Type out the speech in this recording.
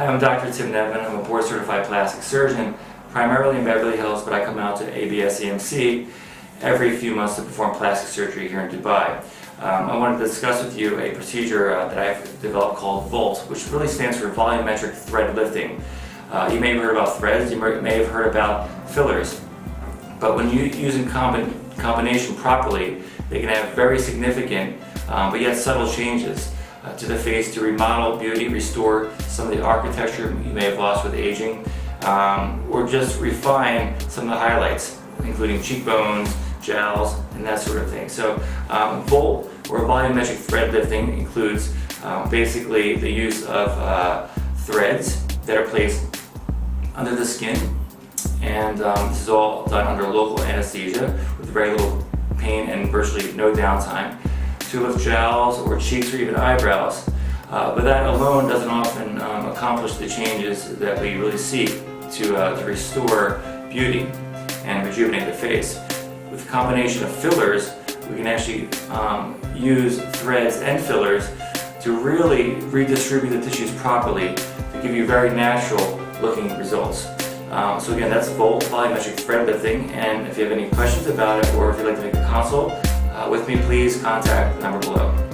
I'm Dr. Tim Neavin. I'm a board-certified plastic surgeon, primarily in Beverly Hills, but I come out to ABS EMC every few months to perform plastic surgery here in Dubai. I wanted to discuss with you a procedure that I've developed called VOLT, which really stands for volumetric thread lifting. You may have heard about threads, you may have heard about fillers, but when you use in combination properly, they can have very significant but yet subtle changes to the face to remodel, beauty, restore some of the architecture you may have lost with aging, or just refine some of the highlights, including cheekbones, jowls, and that sort of thing. So VOLT, or volumetric thread lifting, includes basically the use of threads that are placed under the skin, and this is all done under local anesthesia with very little pain and virtually no downtime, to lift jowls or cheeks or even eyebrows. But that alone doesn't often accomplish the changes that we really seek to restore beauty and rejuvenate the face. With a combination of fillers, we can actually use threads and fillers to really redistribute the tissues properly to give you very natural looking results. So again, that's VOLT, volumetric thread lifting, and if you have any questions about it or if you'd like to make a consult with me, please contact the number below.